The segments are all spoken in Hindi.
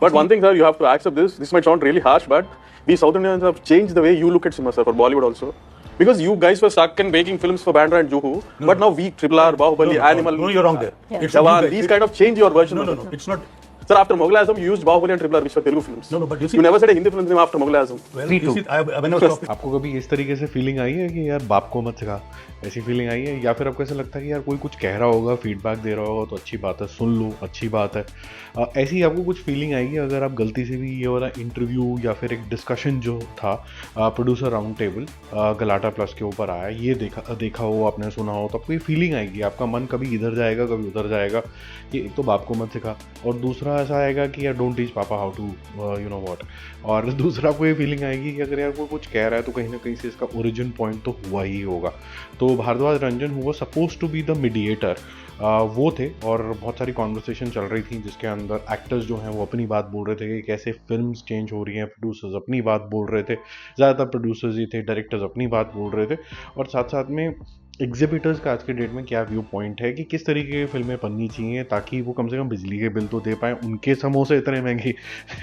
But one thing, sir, you have to accept this. This might sound really harsh, but we South Indians have changed the way you look at cinema, sir, for Bollywood also. Because you guys were stuck in making films for Bandra and Juhu, but now we, Triple R, Bahubali, Animal, No, you're wrong there. Yeah. It's Jawan, you guys. these kind of change your version. No, of no, it. no. It's not. Sir, after Mughal Azam, you used Bahubali and Triple R, which were Telugu films. No, no, but you see, You never said a Hindi film name after Mughal Azam. well, Me you too. see, when I was talking, आपको कभी इस तरीके से फीलिंग आई है कि यार बाप को मत सिखा, ऐसी फीलिंग आई है? या फिर आपको ऐसा लगता है कि यार कोई कुछ कह रहा होगा, फीडबैक दे रहा होगा तो अच्छी बात है, सुन लो, अच्छी बात है? ऐसी आपको कुछ फीलिंग आएगी अगर आप गलती से भी ये वाला इंटरव्यू या फिर एक डिस्कशन जो था प्रोड्यूसर राउंड टेबल गलाटा प्लस के ऊपर आया, ये देखा हो, आपने सुना हो, तो आपको ये फीलिंग आएगी, आपका मन कभी इधर जाएगा कभी उधर जाएगा कि एक तो बाप को मत सिखा, और दूसरा ऐसा आएगा कि यार don't teach papa how to you know what, और दूसरा आपको ये फीलिंग आएगी कि अगर यार कोई कुछ कह रहा है तो कहीं ना कहीं से इसका ओरिजिन पॉइंट तो हुआ ही होगा। तो भारद्वाज रंजन हुआ suppose to be the mediator, वो थे, और बहुत सारी कॉन्वर्सेशन चल रही थी जिसके अंदर एक्टर्स जो हैं वो अपनी बात बोल रहे थे कि कैसे फिल्म्स चेंज हो रही हैं, प्रोड्यूसर्स अपनी बात बोल रहे थे, ज़्यादातर प्रोड्यूसर्स ही थे, डायरेक्टर्स अपनी बात बोल रहे थे, और साथ साथ में एग्जिबिटर्स का आज के डेट में क्या व्यू पॉइंट है कि किस तरीके की फिल्में बननी चाहिए ताकि वो कम से कम बिजली के बिल तो दे पाएँ, उनके समोसे इतने महंगे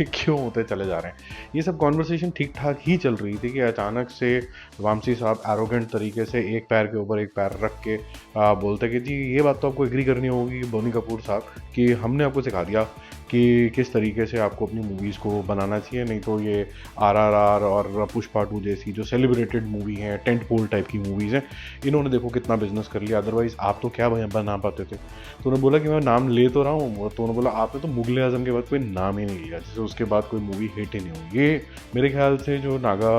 क्यों होते चले जा रहे हैं। ये सब कॉन्वर्सेशन ठीक ठाक ही चल रही थी कि अचानक से वामसी साहब एरोगेंट तरीके से एक पैर के ऊपर एक पैर रख के बोलते कि जी ये बात तो आपको एग्री करनी होगी बोनी कपूर साहब कि हमने आपको सिखा दिया कि किस तरीके से आपको अपनी मूवीज़ को बनाना चाहिए, नहीं तो ये RRR और पुष्पा 2 जैसी जो सेलिब्रेटेड मूवी हैं, टेंट पोल टाइप की मूवीज़ हैं, इन्होंने देखो कितना बिजनेस कर लिया, अदरवाइज़ आप तो क्या बना पाते थे। तो उन्होंने बोला कि मैं नाम ले तो रहा हूँ, तो उन्होंने बोला आपने तो मुगल आजम के बाद कोई नाम ही नहीं लिया, जैसे उसके बाद कोई मूवी हिट ही नहीं हुई। ये मेरे ख्याल से जो नागा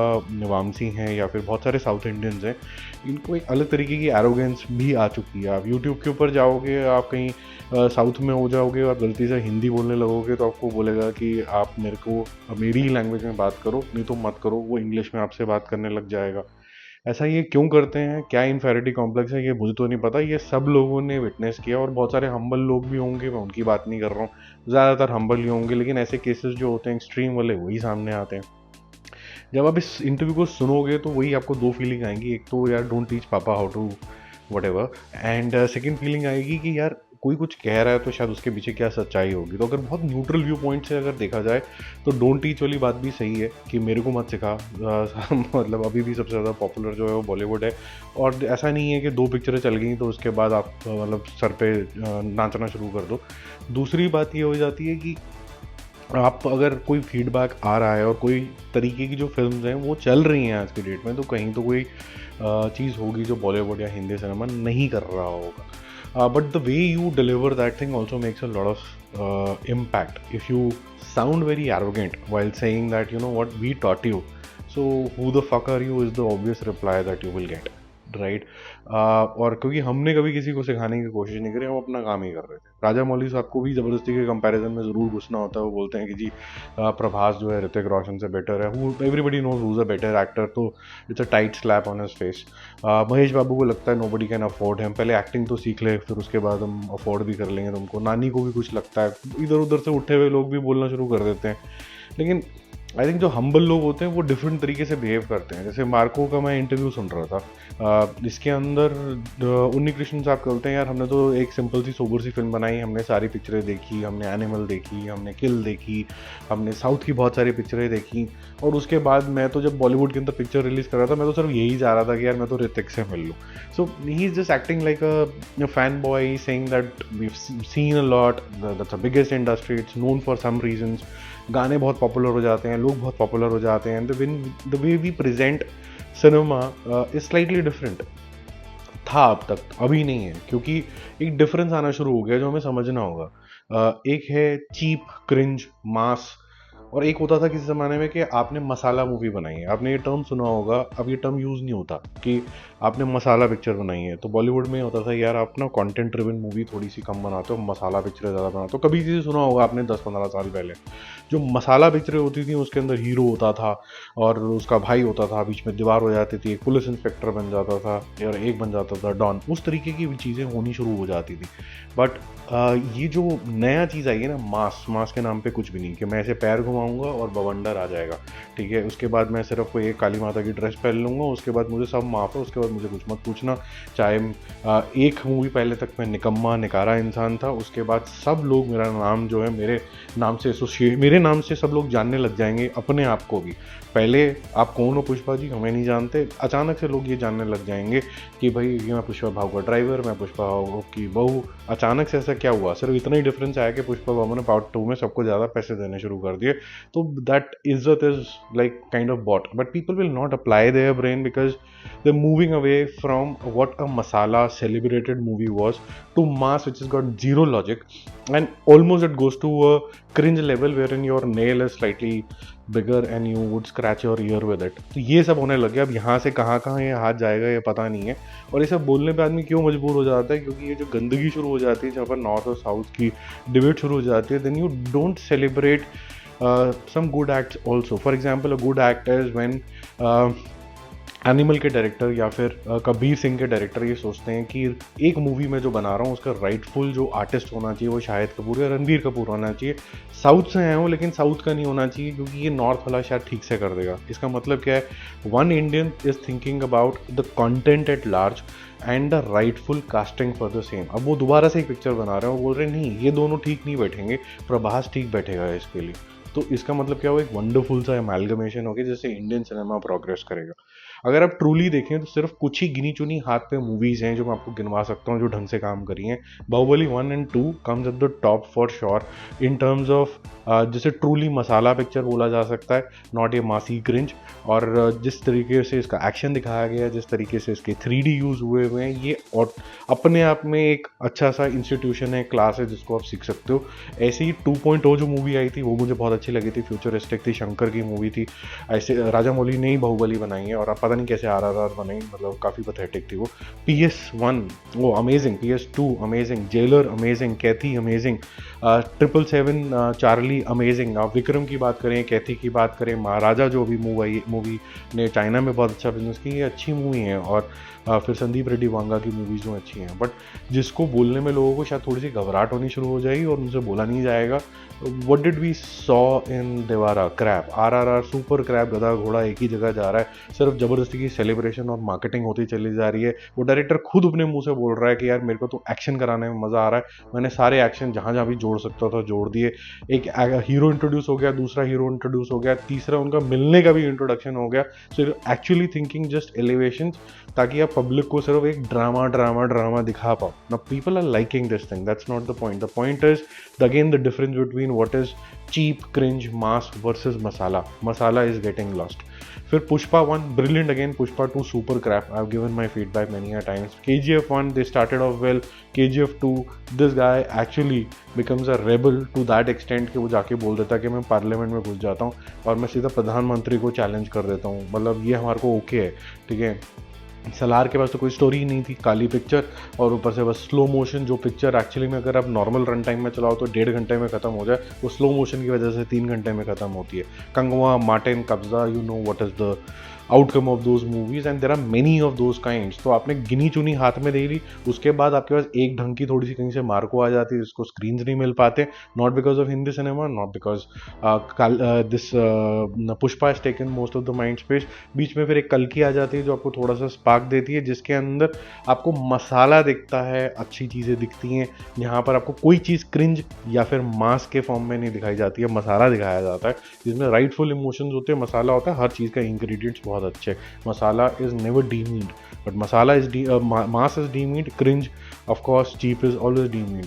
वामसी हैं या फिर बहुत सारे साउथ इंडियंस हैं, इनको एक अलग तरीके की एरोगेंस भी आ चुकी है। आप यूट्यूब के ऊपर जाओगे, आप कहीं साउथ में हो जाओगे और गलती से हिंदी बोलने लगोगे तो आपको बोलेगा कि आप मेरे को मेरी ही लैंग्वेज में बात करो, नहीं तो मत करो, वो इंग्लिश में आपसे बात करने लग जाएगा। ऐसा ये क्यों करते हैं, क्या इन्फेरिटी कॉम्प्लेक्स है, ये मुझे तो नहीं पता, ये सब लोगों ने विटनेस किया, और बहुत सारे हम्बल लोग भी होंगे, मैं उनकी बात नहीं कर रहा हूँ, ज़्यादातर हम्बल ही होंगे, लेकिन ऐसे केसेस जो होते हैं एक्सट्रीम वाले वही सामने आते हैं। जब आप इस इंटरव्यू को सुनोगे तो वही आपको दो फीलिंग आएंगी, एक तो यार don't teach papa how to whatever, and second feeling आएगी कि यार कोई कुछ कह रहा है तो शायद उसके पीछे क्या सच्चाई होगी। तो अगर बहुत न्यूट्रल व्यू पॉइंट से अगर देखा जाए तो डोंट टीच वाली बात भी सही है कि मेरे को मत सिखा। मतलब अभी भी सबसे ज़्यादा पॉपुलर जो है वो बॉलीवुड है, और ऐसा नहीं है कि 2 पिक्चरें चल गई तो उसके बाद आप मतलब सर पे नाचना शुरू कर दो। दूसरी बात ये हो जाती है कि आप अगर कोई फीडबैक आ रहा है और कोई तरीके की जो फिल्म्स हैं वो चल रही हैं आज की डेट में, तो कहीं तो कोई चीज़ होगी जो बॉलीवुड या हिंदी सिनेमा नहीं कर रहा होगा। But the way you deliver that thing also makes a lot of impact. If you sound very arrogant while saying that, you know what, we taught you, so who the fuck are you is the obvious reply that you will get, right? और क्योंकि हमने कभी किसी को सिखाने की कोशिश नहीं करी, हम अपना काम ही कर रहे थे। राजा मौली साहब को भी ज़बरदस्ती के कंपैरिजन में ज़रूर घुसना होता है। वो बोलते हैं कि जी प्रभास जो है ऋतिक रोशन से बेटर है, everybody knows who is a better actor, तो it's a tight slap on his face. Mahesh Babu को लगता है नोबडी कैन अफोर्ड हिम, पहले एक्टिंग तो सीख ले फिर उसके बाद हम अफोर्ड भी कर लेंगे तुमको। नानी को भी कुछ लगता है, इधर उधर से उठे हुए लोग भी बोलना शुरू कर देते हैं। लेकिन आई थिंक जो हम्बल लोग होते हैं वो डिफरेंट तरीके से बिहेव करते हैं। जैसे मार्को का मैं इंटरव्यू सुन रहा था, इसके अंदर उन्नी कृष्ण साहब कहते हैं यार हमने तो एक सिंपल सी सोबर सी फिल्म बनाई, हमने सारी पिक्चरें देखी, हमने एनिमल देखी, हमने किल देखी, हमने साउथ की बहुत सारी पिक्चरें देखी, और उसके बाद मैं तो जब बॉलीवुड के अंदर पिक्चर रिलीज़ कर रहा था मैं तो सिर्फ यही चाह रहा था कि यार मैं तो ऋतिक से मिल लूँ। So he is just acting like a fan boy saying that we have seen a lot, that's a biggest industry, it's known for some reasons, गाने बहुत पॉपुलर हो जाते हैं, लोग बहुत पॉपुलर हो जाते हैं, the way we present cinema is slightly different था अब तक, अभी नहीं है, क्योंकि एक डिफरेंस आना शुरू हो गया जो हमें समझना होगा। एक है चीप क्रिंज मास, और एक होता था किसी ज़माने में कि आपने मसाला मूवी बनाई है। आपने ये टर्म सुना होगा, अब ये टर्म यूज़ नहीं होता कि आपने मसाला पिक्चर बनाई है। तो बॉलीवुड में होता था यार आप ना कंटेंट ड्रिवन मूवी थोड़ी सी कम बनाते हो, मसाला पिक्चरें ज़्यादा बनाते हो। कभी चीज़ सुना होगा आपने 10-15 साल पहले, जो मसाला पिक्चरें होती थी उसके अंदर हीरो होता था और उसका भाई होता था, बीच में दीवार हो जाती थी, एक पुलिस इंस्पेक्टर बन जाता था और एक बन जाता था डॉन, उस तरीके की चीज़ें होनी शुरू हो जाती थी। बट ये जो नया चीज़ आई है ना, मास के नाम पे कुछ भी नहीं, कि मैं ऐसे पैर घुमा बनवाऊंगा और बवंडर आ जाएगा, ठीक है। उसके बाद मैं सिर्फ कोई एक काली माता की ड्रेस पहन लूँगा, उसके बाद मुझे सब माफ़ है, उसके बाद मुझे कुछ मत पूछना। चाहे एक मूवी पहले तक मैं निकम्मा निकारा इंसान था, उसके बाद सब लोग मेरा नाम जो है मेरे नाम से सब लोग जानने लग जाएंगे, अपने आप को भी। पहले आप कौन हो पुष्पा जी, हमें नहीं जानते, अचानक से लोग ये जानने लग जाएंगे कि भाई ये मैं पुष्पा भाव का ड्राइवर, मैं पुष्पा भाव की बहू। अचानक से ऐसा क्या हुआ? सिर्फ इतना ही डिफरेंस आया कि पुष्पा भाव ने पार्ट 2 में सबको ज़्यादा पैसे देने शुरू कर दिए, तो दैट इज्जत is like kind of bot. But people will not apply their brain because they're moving away from what a masala celebrated movie was to mass which has got zero logic, and almost it goes to a cringe level wherein your nail is slightly bigger and you would scratch your ear with it। तो ये सब होने लग गया। अब यहाँ से कहाँ कहाँ ये हाथ जाएगा ये पता नहीं है। और ये सब बोलने पे आदमी क्यों मजबूर हो जाता है? क्योंकि ये जो गंदगी शुरू हो जाती है, जहाँ पर नॉर्थ और साउथ की डिबेट शुरू हो जाती है, then you don't celebrate some good acts also। For example, a good act is when animal के डायरेक्टर या फिर कबीर सिंह के डायरेक्टर ये सोचते हैं कि एक मूवी में जो बना रहा हूँ उसका राइटफुल जो आर्टिस्ट होना चाहिए वो शाहिद कपूर या रणबीर कपूर होना चाहिए। साउथ से आया हूँ लेकिन साउथ का नहीं होना चाहिए क्योंकि ये नॉर्थ वाला शायद ठीक से कर देगा। इसका मतलब क्या है? One Indian is thinking about the content at large and the rightful casting for the same. अब वो दोबारा से एक पिक्चर बना रहे हैं, वो बोल रहे हैं नहीं ये दोनों ठीक नहीं बैठेंगे, प्रभास ठीक बैठेगा इसके लिए। तो इसका मतलब क्या हुआ? एक वंडरफुल सा एमैल्गमेशन होगी जिससे इंडियन सिनेमा प्रोग्रेस करेगा। अगर आप ट्रूली देखें तो सिर्फ कुछ ही गिनी चुनी हाथ पे मूवीज़ हैं जो मैं आपको गिनवा सकता हूँ जो ढंग से काम करी हैं। Baahubali 1 and 2 comes at the top for sure in terms of जिसे ट्रूली मसाला पिक्चर बोला जा सकता है, नॉट ए मासी क्रिंज। और जिस तरीके से इसका एक्शन दिखाया गया है, जिस तरीके से इसके 3D यूज़ हुए हैं, ये और अपने आप में एक अच्छा सा इंस्टीट्यूशन है, क्लास है जिसको आप सीख सकते हो। ऐसे ही 2.0 जो मूवी आई थी वो मुझे बहुत अच्छी लगी थी, फ्यूचरिस्टिक थी, शंकर की मूवी थी। ऐसे राजा मौली ने ही बाहुबली बनाई है और आप पता नहीं कैसे RRR बनाई, मतलब काफ़ी पैथेटिक थी वो। PS1 वो amazing, PS2 amazing, Jailer amazing, Kaithi amazing, 777 Charlie amazing. आप विक्रम की बात करें, कैथी की बात करें, महाराजा जो अभी मूवी ने चाइना में बहुत अच्छा बिजनेस की, ये अच्छी मूवी है। और फिर संदीप रेड्डी वांगा की मूवीज़ जो अच्छी हैं, बट जिसको बोलने में लोगों को शायद थोड़ी सी घबराहट होनी शुरू हो जाएगी और उनसे बोला नहीं जाएगा। What did we saw in Devara? Crap, RRR super crap, गधा घोड़ा एक ही जगह जा रहा है, सिर्फ ज़बरदस्ती की सेलिब्रेशन और मार्केटिंग होती चली जा रही है। वो डायरेक्टर खुद अपने मुंह से बोल रहा है कि यार मेरे को तो एक्शन कराने में मज़ा आ रहा है, मैंने सारे एक्शन जहाँ जहाँ भी जोड़ सकता था जोड़ दिए। एक हीरो इंट्रोड्यूस हो गया, दूसरा हीरो इंट्रोड्यूस हो गया, तीसरा उनका मिलने का भी इंट्रोडक्शन हो गया। So actually thinking just elevation, ताकि आप पब्लिक को सिर्फ एक ड्रामा दिखा पाओ। Now people are liking this thing, that's not the point. The point is again the difference between what is cheap cringe mass versus masala. Masala is getting lost. फिर Pushpa 1 brilliant again, Pushpa 2 super crap, I've given my feedback many a times। KGF 1 they started off well, KGF 2 this guy actually becomes a rebel to that extent कि वो जाके बोल देता है कि मैं पार्लियामेंट में घुस जाता हूँ और मैं सीधा प्रधानमंत्री को चैलेंज कर देता हूँ। मतलब ये हमारे को ओके है, ठीक है। सलार के पास तो कोई स्टोरी ही नहीं थी, काली पिक्चर, और ऊपर से बस स्लो मोशन। जो पिक्चर एक्चुअली में अगर आप नॉर्मल रन टाइम में चलाओ तो 1.5 घंटे में खत्म हो जाए, वो स्लो मोशन की वजह से 3 घंटे में खत्म होती है। Kanguva, Martin, Kabzaa, you know what is the outcome of those movies and there are many of those kinds. तो आपने गिनी चुनी हाथ में दे ली, उसके बाद आपके पास एक ढंग की थोड़ी सी कहीं से मार्को आ जाती है जिसको स्क्रीन नहीं मिल पाते, not because of Hindi cinema, not because this Pushpa has taken most of the mind space. बीच में फिर एक कल्कि आ जाती है जो आपको थोड़ा सा स्पार्क देती है, जिसके अंदर आपको मसाला दिखता है, अच्छी चीज़ें दिखती हैं। यहाँ पर आपको कोई चीज़ क्रिंज या फिर मास के फॉर्म में नहीं दिखाई जाती है, मसाला दिखाया जाता है जिसमें राइटफुल इमोशंस होते हैं, मसाला होता है, हर चीज़ का इंग्रेडिएंट्स बहुत अच्छे। Masala is never deemed, but masala is mass is deemed, cringe of course, cheap is always deemed.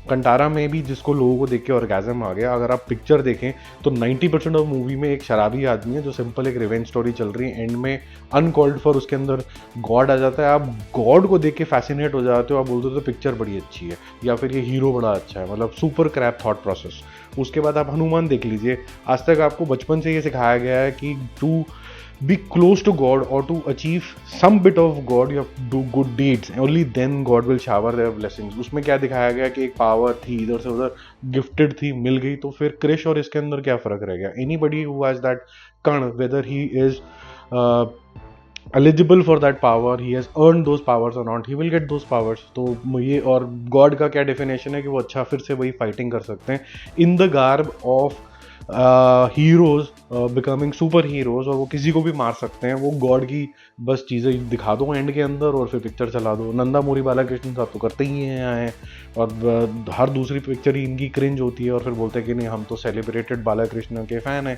Kantara में भी जिसको लोगों को देख के ऑर्गेजम आ गया, अगर आप पिक्चर देखें तो 90% ऑफ मूवी में एक शराबी आदमी है जो सिंपल एक रिवेंज स्टोरी चल रही है, एंड में अनकॉल्ड फॉर उसके अंदर गॉड आ जाता है। आप गॉड को देख के फैसिनेट हो जाते हो, आप बोलते हो तो पिक्चर बड़ी अच्छी है, या फिर ये हीरो बड़ा अच्छा है, मतलब सुपर क्रैप थॉट प्रोसेस। उसके बाद आप हनुमान देख लीजिए, आज तक आपको बचपन से ये सिखाया गया है कि to be close to God or to achieve some bit of God, you have to do good deeds, only then God will shower their blessings। उसमें क्या दिखाया गया कि एक पावर थी, इधर से उधर गिफ्टेड थी, मिल गई, तो फिर क्रिश और इसके अंदर क्या फ़र्क रह गया? Anybody who has that Karna, whether he is eligible for that power, he has earned those powers or not, he will get those powers। तो ये, और गॉड का क्या डेफिनेशन है कि वो अच्छा फिर से वही फाइटिंग कर सकते हैं in the garb of heroes becoming super heroes, और वो किसी को भी मार सकते हैं, वो गॉड की बस चीज़ें दिखा दो एंड के अंदर और फिर पिक्चर चला दो। नंदा मूरी बालाकृष्ण साहब तो करते ही हैं यहाँ हैं, और हर दूसरी पिक्चर ही इनकी क्रिंज होती है और फिर बोलते हैं कि नहीं हम तो सेलिब्रेटेड बालाकृष्ण के फ़ैन हैं।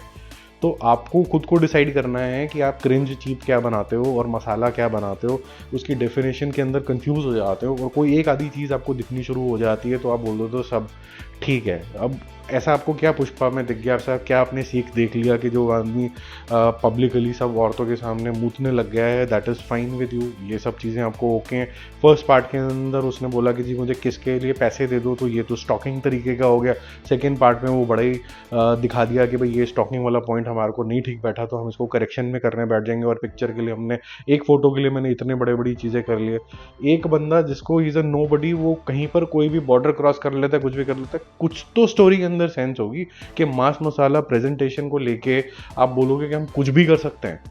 तो आपको खुद को डिसाइड करना है कि आप क्रिंज चीप क्या बनाते हो और मसाला क्या बनाते हो, उसकी डेफिनेशन के अंदर कंफ्यूज हो जाते हो, और कोई एक आधी चीज़ आपको दिखनी शुरू हो जाती है तो आप बोल दो तो सब ठीक है। अब ऐसा आपको क्या पुष्पा में दिख गया, ऐसा क्या आपने सीख देख लिया कि जो आदमी पब्लिकली सब औरतों के सामने मूतने लग गया है, that is fine with you, ये सब चीज़ें आपको ओके हैं। फर्स्ट पार्ट के अंदर उसने बोला कि जी मुझे किसके लिए पैसे दे दो, तो ये तो स्टॉकिंग तरीके का हो गया। सेकेंड पार्ट में वो बड़ा ही दिखा दिया कि भाई ये स्टॉकिंग वाला पॉइंट हमारे को नहीं ठीक बैठा तो हम इसको करेक्शन में करने बैठ जाएंगे, और पिक्चर के लिए हमने एक फ़ोटो के लिए मैंने इतने बड़े बड़ी चीज़ें कर लिए। एक बंदा जिसको इज़ अ नो बडी, वो कहीं पर कोई भी बॉर्डर क्रॉस कर लेता है, कुछ भी कर लेता है, कुछ तो स्टोरी के अंदर सेंस होगी कि मास मसाला प्रेजेंटेशन को लेके आप बोलोगे कि हम कुछ भी कर सकते हैं।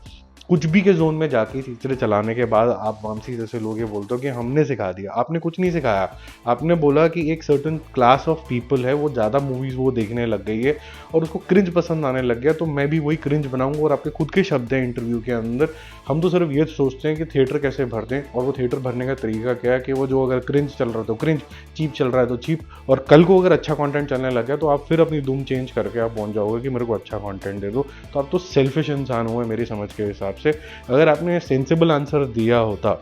कुछ भी के जोन में जाके चीज़ें चलाने के बाद आप वामसी जैसे लोग ये बोलते हो कि हमने सिखा दिया। आपने कुछ नहीं सिखाया, आपने बोला कि एक सर्टन क्लास ऑफ पीपल है वो ज़्यादा मूवीज़ वो देखने लग गई है और उसको क्रिंज पसंद आने लग गया, तो मैं भी वही क्रिंज बनाऊंगा। और आपके खुद के शब्द हैं इंटरव्यू के अंदर, हम तो सिर्फ ये सोचते हैं कि थिएटर कैसे भर दें, और वो थिएटर भरने का तरीका क्या है कि वो जो अगर क्रिंज चल रहा है तो क्रिंज, चीप चल रहा है तो चीप, और कल को अगर अच्छा कंटेंट चलने लग गया तो आप फिर अपनी धूम चेंज करके आप पहुंच जाओगे कि मेरे को अच्छा कंटेंट दे दो। तो आप तो सेल्फिश इंसान हुए मेरी समझ के हिसाब से। अगर आपने सेंसिबल आंसर दिया होता,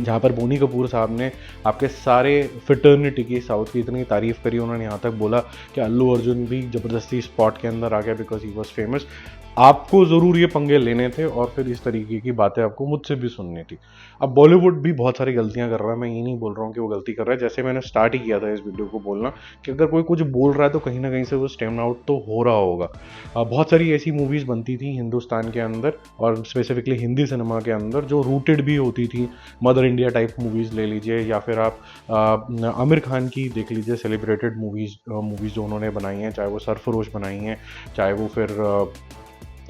जहाँ पर बोनी कपूर साहब ने आपके सारे फिटर्निटी की, साउथ की इतनी तारीफ करी, उन्होंने यहाँ तक बोला कि अल्लू अर्जुन भी ज़बरदस्ती स्पॉट के अंदर आ गया बिकॉज ही वॉज फेमस, आपको ज़रूर ये पंगे लेने थे और फिर इस तरीके की बातें आपको मुझसे भी सुननी थी। अब बॉलीवुड भी बहुत सारी गलतियां कर रहा है, मैं ये नहीं बोल रहा हूँ कि वो गलती कर रहा है। जैसे मैंने स्टार्ट ही किया था इस वीडियो को बोलना कि अगर कोई कुछ बोल रहा है तो कहीं ना कहीं से वो स्टेम आउट तो हो रहा होगा। बहुत सारी ऐसी मूवीज़ बनती थी हिंदुस्तान के अंदर और स्पेसिफिकली हिंदी सिनेमा के अंदर जो रूटेड भी होती थी। मदर इंडिया टाइप मूवीज़ ले लीजिए, या फिर आप आमिर खान की देख लीजिए सेलिब्रेटेड मूवीज़ जो उन्होंने बनाई हैं, चाहे वो सरफरोश बनाई हैं, चाहे वो फिर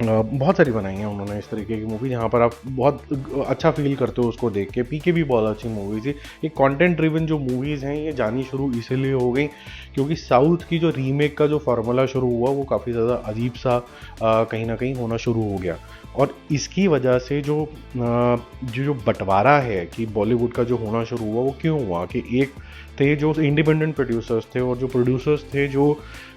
बहुत सारी बनाई हैं उन्होंने इस तरीके की मूवी, जहाँ पर आप बहुत अच्छा फील करते हो उसको देख के। पीके भी बहुत अच्छी मूवी थी। ये कंटेंट ड्रिवन जो मूवीज़ हैं ये जानी शुरू इसीलिए हो गई क्योंकि साउथ की जो रीमेक का जो फार्मूला शुरू हुआ वो काफ़ी ज़्यादा अजीब सा कहीं ना कहीं होना शुरू हो गया। और इसकी वजह से जो बंटवारा है कि बॉलीवुड का जो होना शुरू हुआ वो क्यों हुआ कि एक थे जो इंडिपेंडेंट प्रोड्यूसर्स थे और जो प्रोड्यूसर्स थे जो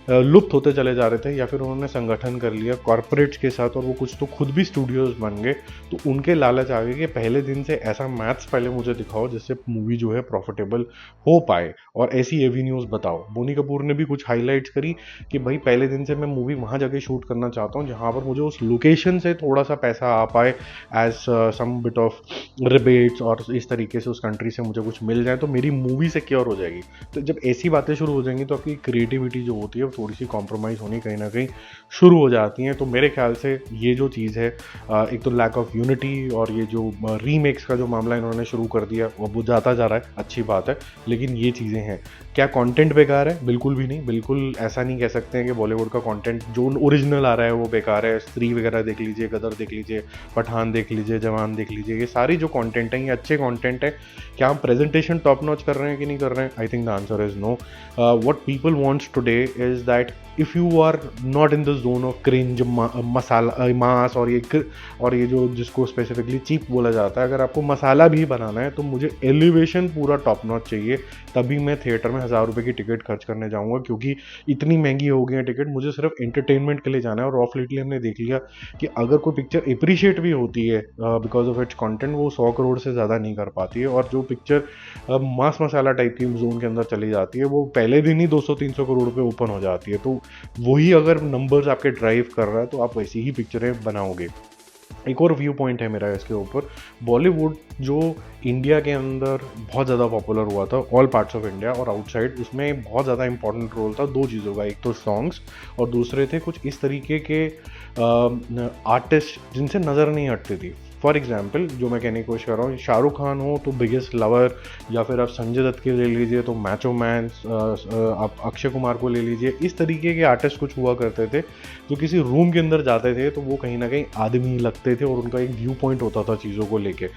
लुप्त होते चले जा रहे थे, या फिर उन्होंने संगठन कर लिया कॉरपोरेट्स के साथ और वो कुछ तो खुद भी स्टूडियोज बन गए। तो उनके लालच आ गए कि पहले दिन से ऐसा मैथ्स पहले मुझे दिखाओ जिससे मूवी जो है प्रॉफिटेबल हो पाए और ऐसी एवेन्यूज़ बताओ। बोनी कपूर ने भी कुछ हाईलाइट्स करी कि भाई पहले दिन से मैं मूवी वहाँ जाके शूट करना चाहता हूँ जहाँ पर मुझे उस लोकेशन से थोड़ा सा पैसा आ पाए as some bit of rebates, और इस तरीके से उस कंट्री से मुझे कुछ मिल जाए तो मेरी मूवी सिक्योर हो जाएगी। तो जब ऐसी बातें शुरू हो जाएंगी तो आपकी क्रिएटिविटी जो होती है थोड़ी सी कॉम्प्रोमाइज़ होनी कहीं ना कहीं शुरू हो जाती हैं। तो मेरे ख्याल से ये जो चीज़ है, एक तो लैक ऑफ यूनिटी और ये जो रीमेक्स का जो मामला इन्होंने शुरू कर दिया वो बुझाता जा रहा है, अच्छी बात है, लेकिन ये चीज़ें हैं। क्या कंटेंट बेकार है? बिल्कुल भी नहीं, बिल्कुल ऐसा नहीं कह सकते हैं कि बॉलीवुड का कंटेंट जो ओरिजिनल आ रहा है वो बेकार है। स्त्री वगैरह देख लीजिए, गदर देख लीजिए, पठान देख लीजिए, जवान देख लीजिए, ये सारी जो कंटेंट है ये अच्छे कंटेंट है। क्या हम प्रेजेंटेशन टॉप नॉच कर रहे हैं कि नहीं कर रहे हैं? I think the answer is no. What people wants today is that if you are not in the zone of cringe masala mass और ये जो जिसको स्पेसिफिकली चीप बोला जाता है, अगर आपको मसाला भी बनाना है तो मुझे एलिवेशन पूरा टॉप नॉच चाहिए, तभी मैं थिएटर में 1000 रुपये की टिकट खर्च करने जाऊंगा, क्योंकि इतनी महंगी हो गई है टिकट। मुझे सिर्फ एंटरटेनमेंट के लिए जाना है। और ऑफ लेटली हमने देख लिया कि अगर कोई पिक्चर अप्रिशिएट भी होती है बिकॉज ऑफ इट्स कंटेंट, वो 100 करोड़ से ज़्यादा नहीं कर पाती है। और जो पिक्चर मास मसाला टाइप की जोन के अंदर चली जाती है वो पहले दिन ही 200-300 करोड़ पे ओपन हो जाती है। तो वही अगर नंबर्स आपके ड्राइव कर रहा है तो आप वैसी ही पिक्चरें बनाओगे। एक और व्यू पॉइंट है मेरा इसके ऊपर, बॉलीवुड जो इंडिया के अंदर बहुत ज़्यादा पॉपुलर हुआ था, ऑल पार्ट्स ऑफ इंडिया और आउटसाइड, उसमें बहुत ज़्यादा इंपॉर्टेंट रोल था दो चीज़ों का, एक तो सॉन्ग्स और दूसरे थे कुछ इस तरीके के आर्टिस्ट जिनसे नज़र नहीं हटती थी। फॉर एग्जाम्पल जो मैं कहने की कोशिश कर रहा हूँ, शाहरुख खान हो तो बिगेस्ट लवर, या फिर आप संजय दत्त के ले लीजिए तो मैचो मैन, आप अक्षय कुमार को ले लीजिए, इस तरीके के आर्टिस्ट कुछ हुआ करते थे जो किसी रूम के अंदर जाते थे तो वो कहीं ना कहीं आदमी लगते थे और उनका एक व्यू पॉइंट होता था चीज़ों को लेके,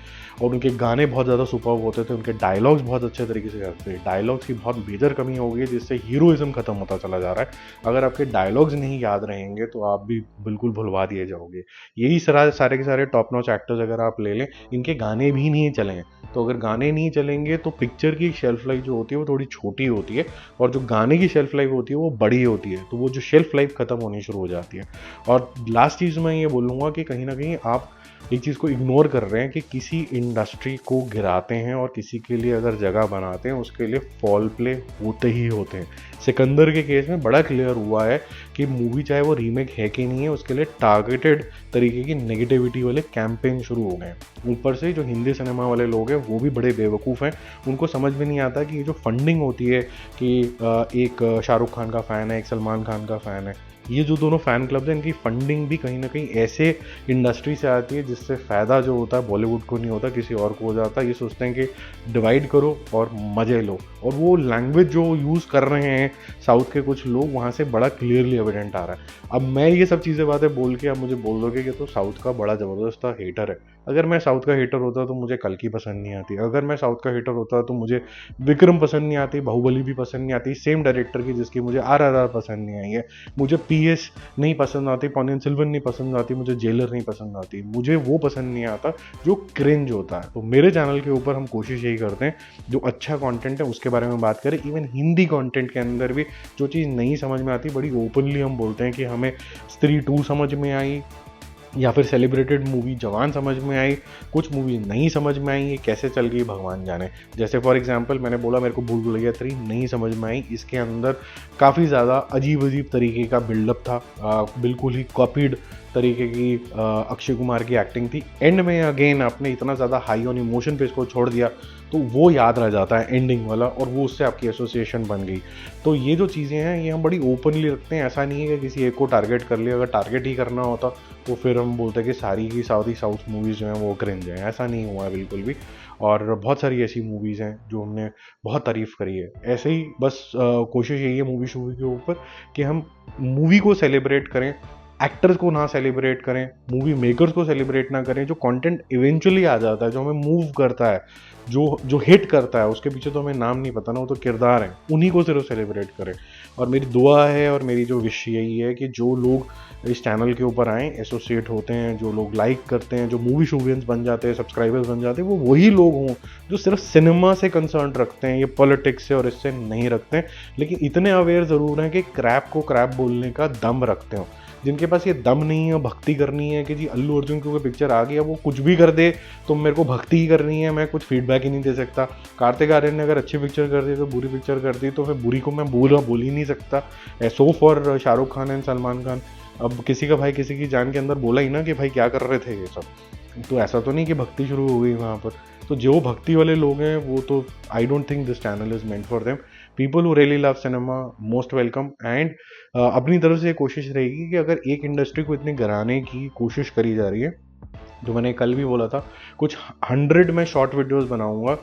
और उनके गाने बहुत ज़्यादा सुपर्ब होते थे, उनके डायलॉग्स बहुत अच्छे तरीके से करते थे। डायलॉग्स की बहुत मेजर कमी हो गई है जिससे हीरोइज्म खत्म होता चला जा रहा है। अगर आपके डायलॉग्स नहीं याद रहेंगे तो आप भी बिल्कुल भुलवा दिए जाओगे। यही सारे के सारे टॉप नॉच एक्टर्स अगर आप ले लें, इनके गाने भी नहीं चलें, तो अगर गाने नहीं चलेंगे तो पिक्चर की शेल्फ लाइफ जो होती है वो थोड़ी छोटी होती है, और जो गाने की शेल्फ लाइफ होती है वो बड़ी होती है, तो वो जो शेल्फ लाइफ खत्म होनी शुरू हो जाती है। और लास्ट चीज़ मैं ये बोलूँगा कि कहीं ना कहीं आप एक चीज़ को इग्नोर कर रहे हैं कि किसी इंडस्ट्री को गिराते हैं और किसी के लिए अगर जगह बनाते हैं उसके लिए फॉल प्ले होते ही होते हैं। सिकंदर के केस में बड़ा क्लियर हुआ है कि मूवी चाहे वो रीमेक है कि नहीं है, उसके लिए टारगेटेड तरीके की नेगेटिविटी वाले कैंपेन शुरू हो गए। ऊपर से जो हिंदी सिनेमा वाले लोग हैं वो भी बड़े बेवकूफ़ हैं, उनको समझ में नहीं आता कि ये जो फंडिंग होती है कि एक शाहरुख खान का फ़ैन है, एक सलमान खान का फ़ैन है, ये जो दोनों फ़ैन क्लब्स हैं इनकी फंडिंग भी कहीं ना कहीं ऐसे इंडस्ट्री से आती है जिससे फ़ायदा जो होता है बॉलीवुड को नहीं होता, किसी और को हो जाता है। ये सोचते हैं कि डिवाइड करो और मज़े लो, और वो लैंग्वेज जो यूज़ कर रहे हैं साउथ के कुछ लोग, वहाँ से बड़ा क्लियरली एविडेंट आ रहा है। अब मैं ये सब चीज़ें बातें बोल के आप मुझे बोल दोगे कि तो साउथ का बड़ा ज़बरदस्त हेटर है। अगर मैं साउथ का हेटर होता तो मुझे कल्कि पसंद नहीं आती, अगर मैं साउथ का हेटर होता तो मुझे विक्रम पसंद नहीं आती, बाहुबली भी पसंद नहीं आती, सेम डायरेक्टर की जिसकी मुझे RRR पसंद नहीं आई है, मुझे PS नहीं पसंद आती, पोन्नियन सेल्वन नहीं पसंद आती, मुझे जेलर नहीं पसंद आती, मुझे वो पसंद नहीं आता जो क्रिंज होता है। तो मेरे चैनल के ऊपर हम कोशिश यही करते हैं जो अच्छा कंटेंट है उसके बारे में बात करें। इवन हिंदी कंटेंट के अंदर भी जो चीज़ नहीं समझ में आती बड़ी ओपनली हम बोलते हैं कि हमें स्त्री 2 समझ में आई, या फिर सेलिब्रेटेड मूवी जवान समझ में आई, कुछ मूवी नहीं समझ में आई, ये कैसे चल गई भगवान जाने। जैसे फॉर एग्जांपल मैंने बोला मेरे को भूल भुलैया 3 नहीं समझ में आई, इसके अंदर काफ़ी ज़्यादा अजीब तरीके का बिल्डअप था, बिल्कुल ही कॉपीड तरीके की अक्षय कुमार की एक्टिंग थी। एंड में अगेन आपने इतना ज़्यादा हाई ऑन इमोशन पे इसको छोड़ दिया तो वो याद रह जाता है एंडिंग वाला, और वो उससे आपकी एसोसिएशन बन गई। तो ये जो चीज़ें हैं ये हम बड़ी ओपनली रखते हैं, ऐसा नहीं है कि किसी एक को टारगेट कर लिया। अगर टारगेट ही करना होता तो फिर हम बोलते हैं कि सारी की साउथ मूवीज़ जो हैं वो क्रिंज हैं, ऐसा नहीं हुआ है बिल्कुल भी। और बहुत सारी ऐसी मूवीज़ हैं जो हमने बहुत तारीफ़ करी है। ऐसे ही बस कोशिश यही है मूवी शूवी के ऊपर कि हम मूवी को सेलिब्रेट करें, एक्टर्स को ना सेलिब्रेट करें, मूवी मेकर्स को सेलिब्रेट ना करें। जो कंटेंट इवेंचुअली आ जाता है, जो हमें मूव करता है, जो हिट करता है, उसके पीछे तो हमें नाम नहीं पता ना, वो तो किरदार हैं, उन्हीं को सिर्फ सेलिब्रेट करें। और मेरी दुआ है और मेरी जो विश यही है कि जो लोग इस चैनल के ऊपर आएँ, एसोसिएट होते हैं, जो लोग लाइक करते हैं, जो मूवी शूवियंस बन जाते हैं, सब्सक्राइबर्स बन जाते हैं, वो वही लोग हों जो सिर्फ सिनेमा से कंसर्न रखते हैं, ये पॉलिटिक्स से और इससे नहीं रखते हैं, लेकिन इतने अवेयर ज़रूर हैं कि क्रैप को क्रैप बोलने का दम रखते हो। जिनके पास ये दम नहीं है, भक्ति करनी है कि जी अल्लू अर्जुन की कोई पिक्चर आ गया वो कुछ भी कर दे तो मेरे को भक्ति ही करनी है, मैं कुछ फीडबैक ही नहीं दे सकता। कार्तिक आर्यन ने अगर अच्छी पिक्चर कर दी तो बुरी पिक्चर कर दी तो फिर बुरी को मैं बोल ही नहीं सकता। So for Shahrukh Khan and Salman Khan. अब किसी का भाई किसी की जान के अंदर बोला ही ना कि भाई क्या कर रहे थे ये सब, तो ऐसा तो नहीं कि भक्ति शुरू हो गई वहाँ पर। तो जो भक्ति वाले लोग हैं वो तो I don't think this channel is meant for them. People who really love cinema most welcome. And अपनी तरफ से ये कोशिश रहेगी कि अगर एक इंडस्ट्री को इतनी गिराने की कोशिश करी जा रही है, जो मैंने कल भी बोला था, कुछ 100 मैं शॉर्ट वीडियोस बनाऊंगा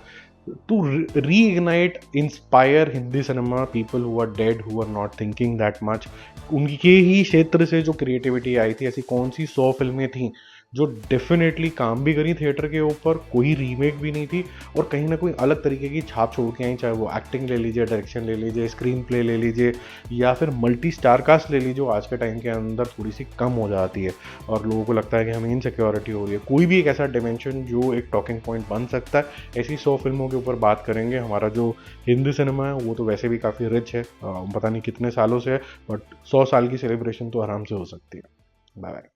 to reignite inspire Hindi cinema, people who are dead, who are not thinking that much. उनके ही क्षेत्र से जो क्रिएटिविटी आई थी, ऐसी कौन सी 100 फिल्में थी जो डेफिनेटली काम भी करी थिएटर के ऊपर, कोई रीमेक भी नहीं थी, और कहीं ना कोई अलग तरीके की छाप छोड़ के आई, चाहे वो एक्टिंग ले लीजिए, डायरेक्शन ले लीजिए, स्क्रीन प्ले ले लीजिए, या फिर मल्टी स्टार कास्ट ले लीजिए, जो आज के टाइम के अंदर थोड़ी सी कम हो जाती है और लोगों को लगता है कि हमें इनसिक्योरिटी हो रही है। कोई भी एक ऐसा डिमेंशन जो एक टॉकिंग पॉइंट बन सकता है, ऐसी 100 फिल्मों के ऊपर बात करेंगे। हमारा जो हिंदी सिनेमा है वो तो वैसे भी काफ़ी रिच है, पता नहीं कितने सालों से है, बट 100 साल की सेलिब्रेशन तो आराम से हो सकती है। Bye bye.